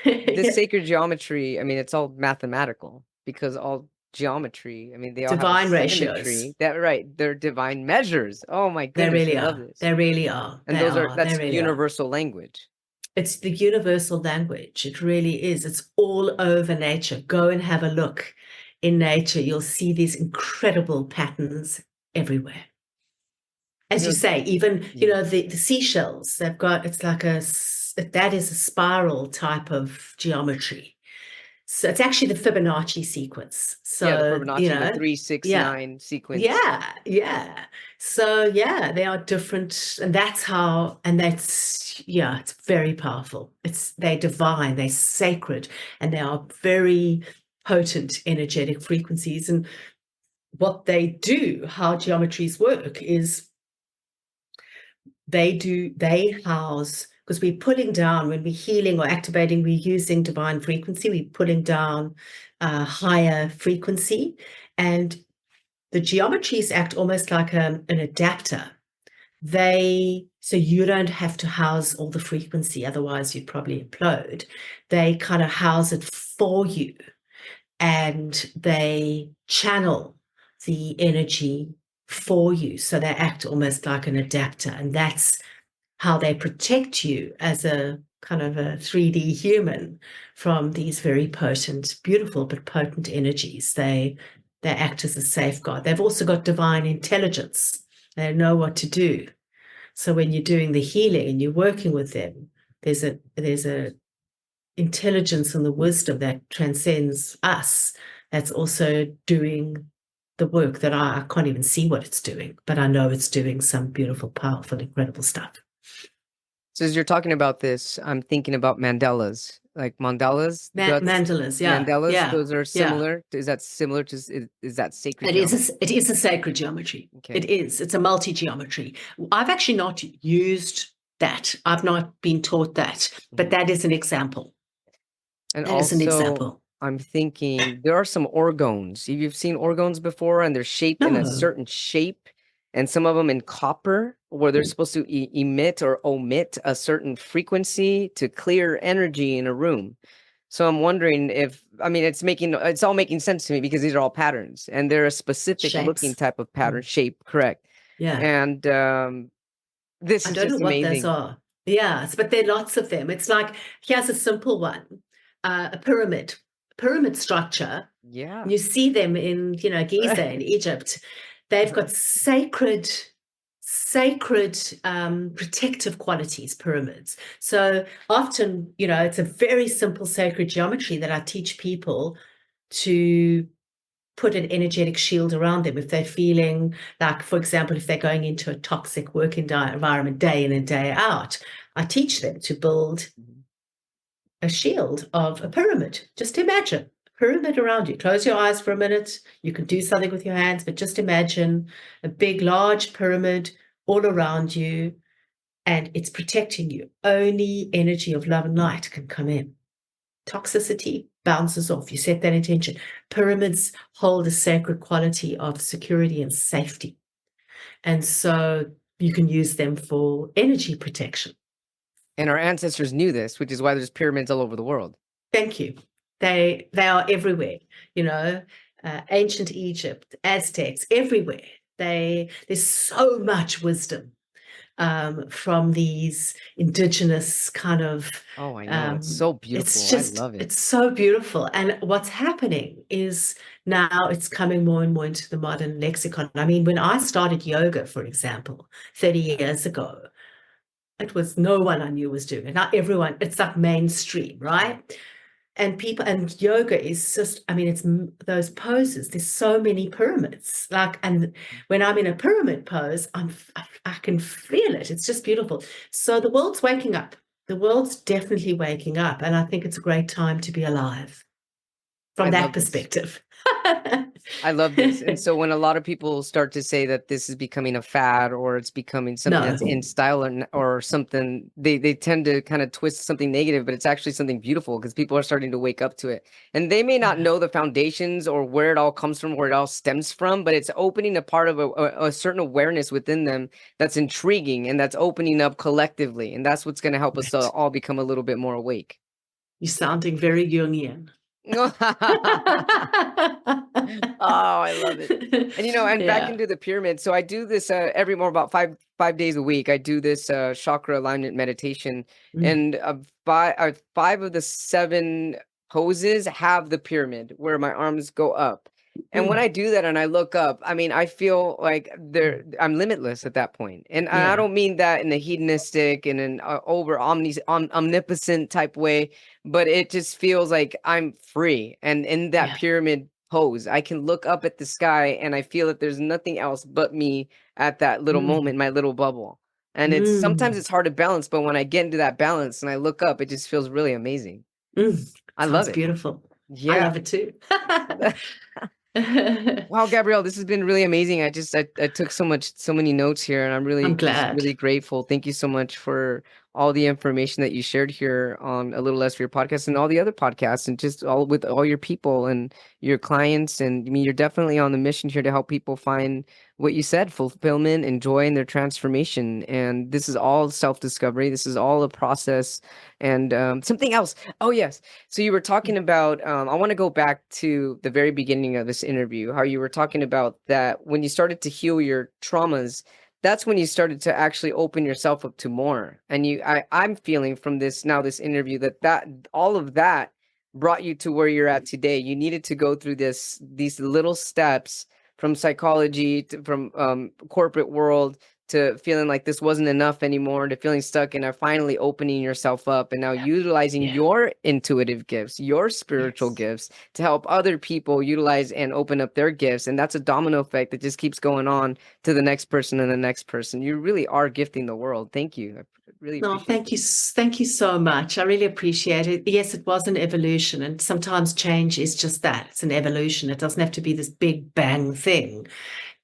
the sacred geometry, I mean, it's all mathematical, because all geometry, I mean, they all divine have ratios. They're divine measures. Oh my goodness, I love this. They really are. And that's universal language. It's the universal language. It really is. It's all over nature. Go and have a look in nature. You'll see these incredible patterns everywhere. As you say, even, the seashells, it's like that is a spiral type of geometry. So it's actually the Fibonacci sequence. So, the Fibonacci, the 3, 6, 9 sequence. Yeah. So, they are different. And it's very powerful. They're divine, they're sacred, and they are very potent energetic frequencies. And what they do, how geometries work, is they house, because we're pulling down, when we're healing or activating, we're using divine frequency, we're pulling down higher frequency, and the geometries act almost like an adapter. So you don't have to house all the frequency, otherwise you'd probably implode. They kind of house it for you, and they channel the energy for you. So they act almost like an adapter, and that's how they protect you as a kind of a 3D human from these very potent, beautiful but potent energies. They act as a safeguard. They've also got divine intelligence. They know what to do. So when you're doing the healing and you're working with them, there's a intelligence and the wisdom that transcends us, that's also doing the work that I can't even see what it's doing, but I know it's doing some beautiful, powerful, incredible stuff. So as you're talking about this, I'm thinking about mandalas, like mandalas. Mandalas, yeah. Mandalas, yeah, those are similar. Yeah. Is that similar to, is that sacred? It is a sacred geometry. Okay. It's a multi-geometry. I've actually not used that. I've not been taught that, but that is an example. And I'm thinking there are some orgones. You've seen orgones before, and they're shaped in a certain shape, and some of them in copper, where they're supposed to emit or omit a certain frequency to clear energy in a room. So I'm wondering if, I mean, it's all making sense to me, because these are all patterns, and they're a specific looking type of pattern shape, correct? Yeah. And this is just amazing. I don't know what those are. Yeah, but there are lots of them. It's like, here's a simple one. A pyramid structure. Yeah. You see them in, Giza in Egypt. They've got sacred protective qualities, pyramids. So often, it's a very simple sacred geometry that I teach people to put an energetic shield around them. If they're feeling like, for example, if they're going into a toxic work environment day in and day out, I teach them to build a shield of a pyramid. Just imagine a pyramid around you. Close your eyes for a minute. You can do something with your hands, but just imagine a big, large pyramid all around you, and it's protecting you. Only energy of love and light can come in. Toxicity bounces off. You set that intention. Pyramids hold a sacred quality of security and safety. And so you can use them for energy protection. And our ancestors knew this, which is why there's pyramids all over the world. Thank you. They are everywhere, ancient Egypt, Aztecs, everywhere. There's so much wisdom from these indigenous kind of. Oh, I know. It's so beautiful. I love it. It's so beautiful. And what's happening is now it's coming more and more into the modern lexicon. I mean, when I started yoga, for example, 30 years ago, it was no one I knew was doing it. Not everyone, it's like mainstream, right? And yoga is just, I mean, it's those poses. There's so many pyramids. And when I'm in a pyramid pose, I can feel it. It's just beautiful. So the world's waking up. The world's definitely waking up. And I think it's a great time to be alive from that perspective. I love this. And so when a lot of people start to say that this is becoming a fad or it's becoming something that's in style or something, they tend to kind of twist something negative, but it's actually something beautiful because people are starting to wake up to it. And they may not know the foundations or where it all comes from, where it all stems from, but it's opening a part of a certain awareness within them that's intriguing and that's opening up collectively. And that's what's going to help us all become a little bit more awake. You're sounding very Jungian. Oh, I love it. And back into the pyramid. So I do this about five days a week. I do this chakra alignment meditation, and five of the 7 poses have the pyramid where my arms go up. And when I do that and I look up, I mean, I feel like I'm limitless at that point. And I don't mean that in a hedonistic and an omnipotent type way, but it just feels like I'm free. And in that pyramid pose, I can look up at the sky and I feel that there's nothing else but me at that little moment, my little bubble. And sometimes it's hard to balance, but when I get into that balance and I look up, it just feels really amazing. I love it. Beautiful. Yeah. I love it too. Wow, Gabrielle, this has been really amazing. I took so many notes here, and I'm glad. really grateful. Thank you so much for all the information that you shared here on A Little Less for Your podcast and all the other podcasts, and just all with all your people and your clients. And I mean, you're definitely on the mission here to help people find what you said, fulfillment and joy in their transformation. And this is all self-discovery. This is all a process. And something else. Oh, yes. So you were talking about, I want to go back to the very beginning of this interview, how you were talking about that when you started to heal your traumas, that's when you started to actually open yourself up to more. And I'm feeling from this interview that all of that brought you to where you're at today. You needed to go through these little steps from psychology from corporate world to feeling like this wasn't enough anymore, to feeling stuck, and finally opening yourself up and now utilizing your intuitive gifts, your spiritual gifts to help other people utilize and open up their gifts. And that's a domino effect that just keeps going on to the next person and the next person. You really are gifting the world. Thank you. I really appreciate it. Thank you so much. I really appreciate it. Yes, it was an evolution, and sometimes change is just that. It's an evolution. It doesn't have to be this big bang thing.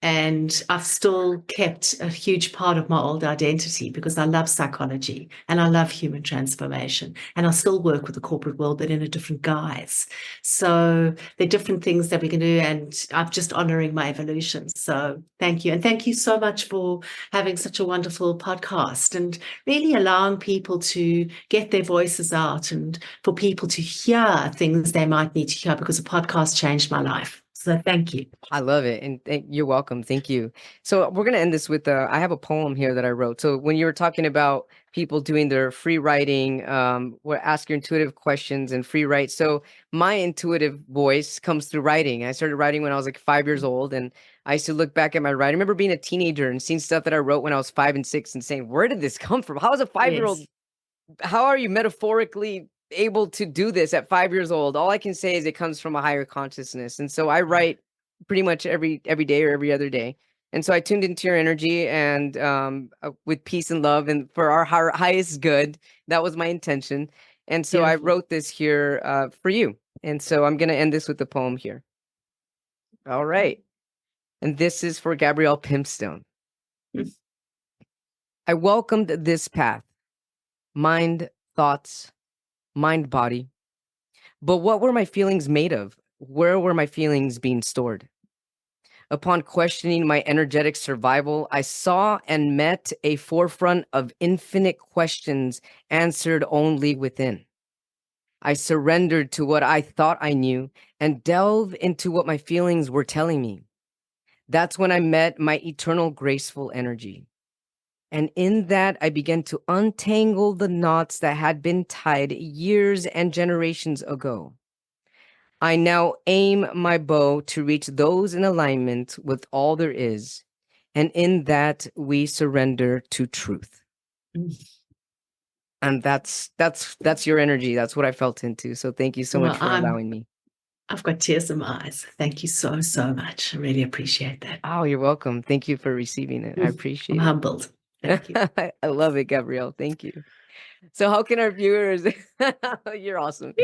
And I've still kept a huge part of my old identity because I love psychology and I love human transformation. And I still work with the corporate world, but in a different guise. So there are different things that we can do, and I'm just honoring my evolution. So thank you. And thank you so much for having such a wonderful podcast and really allowing people to get their voices out and for people to hear things they might need to hear, because a podcast changed my life. So thank you. I love it. And you're welcome. Thank you. So we're going to end this with, I have a poem here that I wrote. So when you were talking about people doing their free writing, ask your intuitive questions and free write. So my intuitive voice comes through writing. I started writing when I was like 5 years old. And I used to look back at my writing. I remember being a teenager and seeing stuff that I wrote when I was 5 and 6 and saying, where did this come from? How is a 5-year-old? How are you metaphorically able to do this at 5 years old? All I can say is it comes from a higher consciousness. And so I write pretty much every day or every other day. And so I tuned into your energy and with peace and love and for our highest good. That was my intention. And so I Beautiful. wrote this here for you. And so I'm going to end this with the poem here. All right. And this is for Gabrielle Pimstone. Mm. I welcomed this path, mind, thoughts, mind, body. But what were my feelings made of? Where were my feelings being stored? Upon questioning my energetic survival, I saw and met a forefront of infinite questions answered only within. I surrendered to what I thought I knew and delved into what my feelings were telling me. That's when I met my eternal graceful energy. And in that, I began to untangle the knots that had been tied years and generations ago. I now aim my bow to reach those in alignment with all there is. And in that, we surrender to truth. Mm. And that's your energy. That's what I felt into. So thank you so Well, much for allowing me. I've got tears in my eyes. Thank you so, so much. I really appreciate that. Oh, you're welcome. Thank you for receiving it. I I'm appreciate humbled. Thank you. it. I love it, Gabrielle. Thank you. So how can our viewers you're awesome.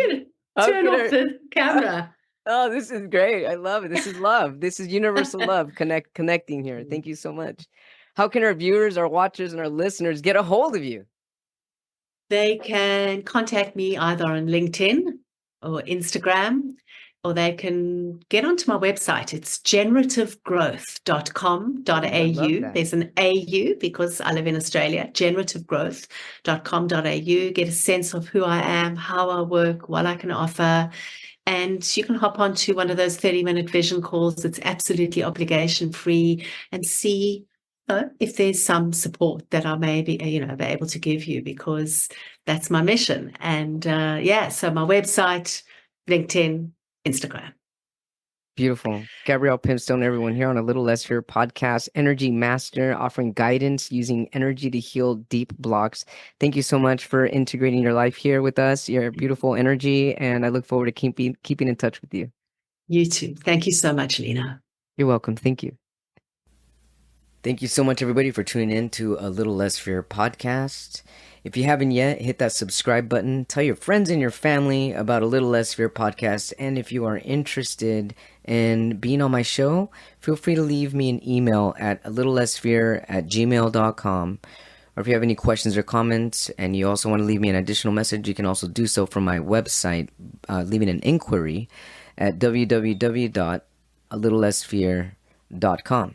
How Turn can off our the camera. Oh, this is great. I love it. This is love. This is universal love connecting here. Thank you so much. How can our viewers, our watchers, and our listeners get a hold of you? They can contact me either on LinkedIn or Instagram, or they can get onto my website. It's Oh, I love generative.growth.com.au. that. There's an AU because I live in Australia, generative.growth.com.au. Get a sense of who I am, how I work, what I can offer. And you can hop onto one of those 30-minute vision calls. It's absolutely obligation free and see if there's some support that I may be, be able to give you, because that's my mission. And so my website, LinkedIn, Instagram. Beautiful. Gabrielle Pimstone, everyone here on A Little Less Fear podcast, Energy Master, offering guidance using energy to heal deep blocks. Thank you so much for integrating your life here with us, your beautiful energy, and I look forward to keeping in touch with you. You too. Thank you so much, Lena. You're welcome. Thank you. Thank you so much, everybody, for tuning in to A Little Less Fear podcast. If you haven't yet, hit that subscribe button. Tell your friends and your family about A Little Less Fear podcast. And if you are interested in being on my show, feel free to leave me an email at alittlelessfear@gmail.com. Or if you have any questions or comments and you also want to leave me an additional message, you can also do so from my website, leaving an inquiry at www.alittlelessfear.com.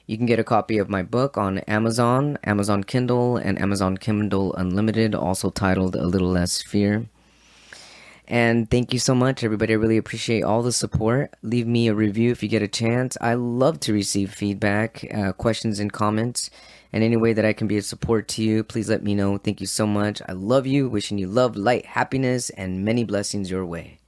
You can get a copy of my book on Amazon, Amazon Kindle, and Amazon Kindle Unlimited, also titled A Little Less Fear. And thank you so much, everybody. I really appreciate all the support. Leave me a review if you get a chance. I love to receive feedback, questions, and comments. And any way that I can be of support to you, please let me know. Thank you so much. I love you. Wishing you love, light, happiness, and many blessings your way.